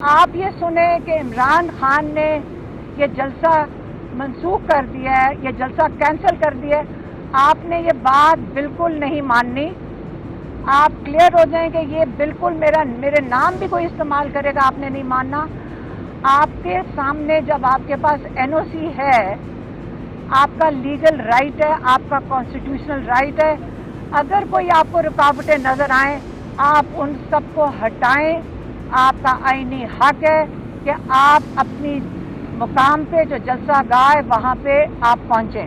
آپ یہ سنیں کہ عمران خان نے یہ جلسہ منسوخ کر دیا ہے، یہ جلسہ کینسل کر دیا ہے، آپ نے یہ بات بالکل نہیں ماننی۔ آپ کلیئر ہو جائیں کہ یہ بالکل میرے نام بھی کوئی استعمال کرے گا، آپ نے نہیں ماننا۔ آپ کے سامنے جب آپ کے پاس این او سی ہے، آپ کا لیگل رائٹ ہے، آپ کا کانسٹیٹیوشنل رائٹ ہے، اگر کوئی آپ کو رکاوٹیں نظر آئیں آپ ان سب کو ہٹائیں۔ آپ کا آئینی حق ہے کہ آپ اپنی مقام پہ جو جلسہ گاہ ہے وہاں پہ آپ پہنچیں۔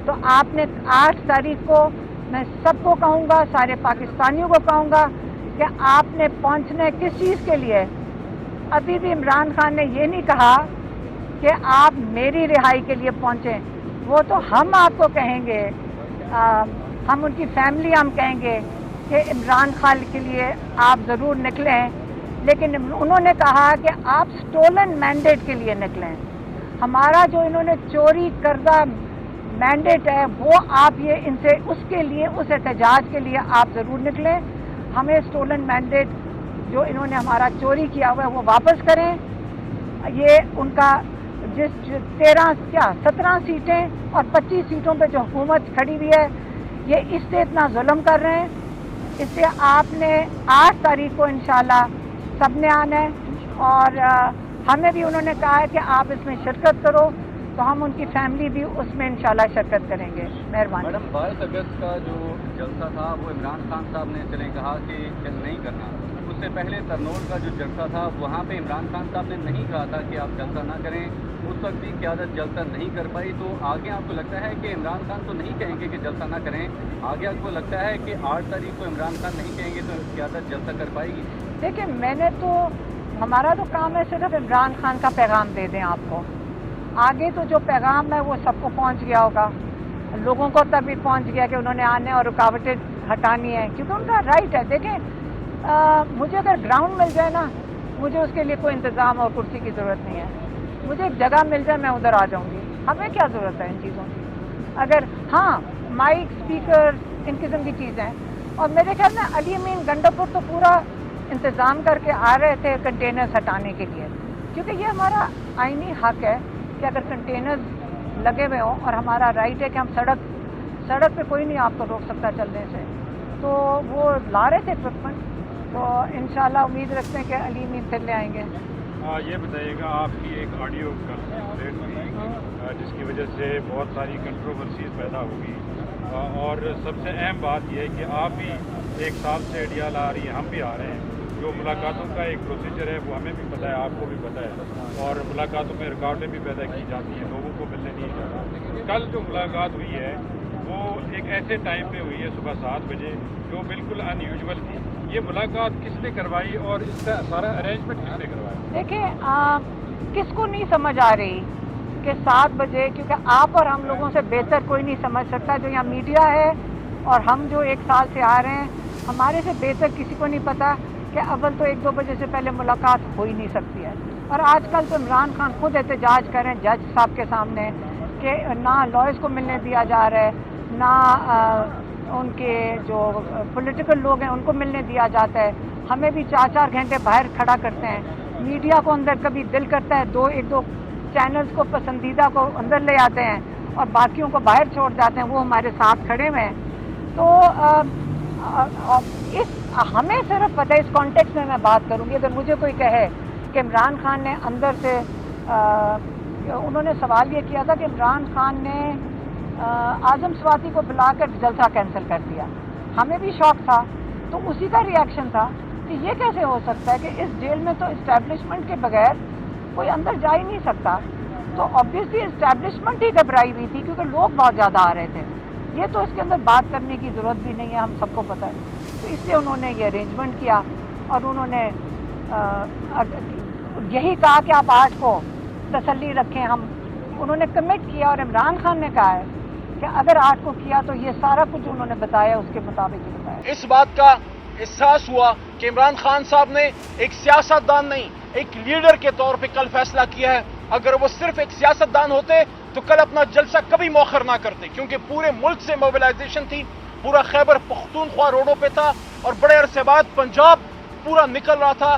تو آپ نے 8 تاریخ کو میں سب کو کہوں گا، سارے پاکستانیوں کو کہوں گا کہ آپ نے پہنچنا ہے کس چیز کے لیے۔ ابھی بھی عمران خان نے یہ نہیں کہا کہ آپ میری رہائی کے لیے پہنچیں، وہ تو ہم آپ کو کہیں گے، ہم ان کی فیملی ہم کہیں گے کہ عمران خان کے لیے آپ ضرور نکلیں، لیکن انہوں نے کہا کہ آپ سٹولن مینڈیٹ کے لیے نکلیں۔ ہمارا جو انہوں نے چوری کردہ مینڈیٹ ہے وہ آپ یہ ان سے اس کے لیے، اس احتجاج کے لیے آپ ضرور نکلیں۔ ہمیں سٹولن مینڈیٹ جو انہوں نے ہمارا چوری کیا ہوا ہے وہ واپس کریں۔ یہ ان کا 17 سیٹیں اور 25 سیٹوں پہ جو حکومت کھڑی ہوئی ہے، یہ اس سے اتنا ظلم کر رہے ہیں۔ اس سے آپ نے 8 تاریخ کو انشاءاللہ سب نے آنا ہے، اور ہمیں بھی انہوں نے کہا ہے کہ آپ اس میں شرکت کرو، تو ہم ان کی فیملی بھی اس میں انشاءاللہ شرکت کریں گے۔ مہربانی۔ میڈم 22 اگست کا جو جلسہ تھا وہ عمران خان صاحب نے چلیں کہا کہ نہیں کرنا، اس سے پہلے ترنول کا جو جلسہ تھا وہاں پہ عمران خان صاحب نے نہیں کہا تھا کہ آپ جلسہ نہ کریں، اس وقت بھی قیادت جلسہ نہیں کر پائی۔ تو آگے آپ کو لگتا ہے کہ عمران خان تو نہیں کہیں گے کہ جلسہ نہ کریں، آگے آپ کو لگتا ہے کہ 8 تاریخ کو عمران خان نہیں کہیں گے تو قیادت جلسہ کر پائے گی؟ دیکھیں، ہمارا تو کام ہے صرف عمران خان کا پیغام دے دیں آپ کو، آگے تو جو پیغام ہے وہ سب کو پہنچ گیا ہوگا، لوگوں کو تک بھی پہنچ گیا کہ انہوں نے آنے اور رکاوٹیں ہٹانی ہیں، کیونکہ ان کا رائٹ ہے۔ دیکھیں، مجھے اگر گراؤنڈ مل جائے نا، مجھے اس کے لیے کوئی انتظام اور کرسی کی ضرورت نہیں ہے، مجھے ایک جگہ مل جائے میں ادھر آ جاؤں گی، ہمیں کیا ضرورت ہے ان چیزوں کی؟ اگر ہاں مائک اسپیکر ان قسم کی چیزیں، اور میرے خیال میں علی امین گنڈاپور تو پورا انتظام کر کے آ رہے تھے کنٹینرز ہٹانے کے لیے، کیونکہ یہ ہمارا آئینی حق ہے کہ اگر کنٹینرز لگے ہوئے ہوں، اور ہمارا رائٹ ہے کہ ہم سڑک پہ کوئی نہیں آپ کو روک سکتا چلنے سے، تو وہ لا رہے تھے اکوپمنٹ، تو انشاءاللہ امید رکھتے ہیں کہ علی امین پھر لے آئیں گے۔ یہ بتائیے گا، آپ کی ایک آڈیو کل سرکولیٹ ہوئی جس کی وجہ سے بہت ساری کنٹروورسیز پیدا ہوگی، اور سب سے اہم بات یہ ہے کہ آپ بھی 1 سال سے ایڈیال آ رہی ہیں، ہم بھی آ رہے ہیں، جو ملاقاتوں کا ایک پروسیجر ہے وہ ہمیں بھی پتہ ہے، آپ کو بھی پتہ ہے، اور ملاقاتوں میں رکاوٹیں بھی پیدا کی جاتی ہیں، لوگوں کو ملنے نہیں جاتا۔ کل جو ملاقات ہوئی ہے وہ ایک ایسے ٹائم پہ ہوئی ہے صبح 7 بجے، جو بالکل ان یوزول تھی۔ یہ ملاقات کس نے کروائی اور اس کا سارا ارینجمنٹ کس نے کروایا؟ دیکھیں، کس کو نہیں سمجھ آ رہی کہ 7 بجے، کیونکہ آپ اور ہم لوگوں سے بہتر کوئی نہیں سمجھ سکتا، جو یہاں میڈیا ہے اور ہم جو 1 سال سے آ رہے ہیں، ہمارے سے بہتر کسی کو نہیں پتا کہ اول تو 1-2 بجے سے پہلے ملاقات ہو ہی نہیں سکتی ہے۔ اور آج کل تو عمران خان خود احتجاج کریں جج صاحب کے سامنے کہ نہ لائرز کو ملنے دیا جا رہا ہے، نہ ان کے جو پولیٹیکل لوگ ہیں ان کو ملنے دیا جاتا ہے، ہمیں بھی 4-4 گھنٹے باہر کھڑا کرتے ہیں، میڈیا کو اندر کبھی دل کرتا ہے 1-2 چینلز کو پسندیدہ کو اندر لے آتے ہیں اور باقیوں کو باہر چھوڑ جاتے ہیں، وہ ہمارے ساتھ کھڑے ہوئے ہیں۔ تو ہمیں صرف پتہ ہے، اس کانٹیکس میں میں بات کروں گی، اگر مجھے کوئی کہے کہ عمران خان نے اندر سے انہوں نے سوال یہ کیا تھا کہ عمران خان نے اعظم سواتی کو بلا کر جلسہ کینسل کر دیا، ہمیں بھی شوق تھا، تو اسی کا ری ایکشن تھا کہ یہ کیسے ہو سکتا ہے کہ اس جیل میں تو اسٹیبلشمنٹ کے بغیر کوئی اندر جا ہی نہیں سکتا۔ تو آبویسلی اسٹیبلشمنٹ ہی گھبرائی ہوئی تھی کیونکہ لوگ بہت زیادہ آ رہے تھے، یہ تو اس کے اندر بات کرنے کی ضرورت بھی نہیں ہے، ہم سب کو پتہ ہے۔ تو اس لیے انہوں نے یہ ارینجمنٹ کیا، اور انہوں نے یہی کہا کہ آپ 8 کو تسلی رکھیں، انہوں نے کمٹ کیا، اور عمران خان نے کہا ہے کہ اگر 8 کو کیا تو یہ سارا کچھ انہوں نے بتایا، اس کے مطابق ہی بتایا۔ اس بات کا احساس ہوا کہ عمران خان صاحب نے ایک سیاستدان نہیں، ایک لیڈر کے طور پہ کل فیصلہ کیا ہے۔ اگر وہ صرف ایک سیاستدان ہوتے تو کل اپنا جلسہ کبھی مؤخر نہ کرتے، کیونکہ پورے ملک سے موبلائزیشن تھی، پورا خیبر پختونخوا روڈوں پہ تھا، اور بڑے عرصے بعد پنجاب پورا نکل رہا تھا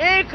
1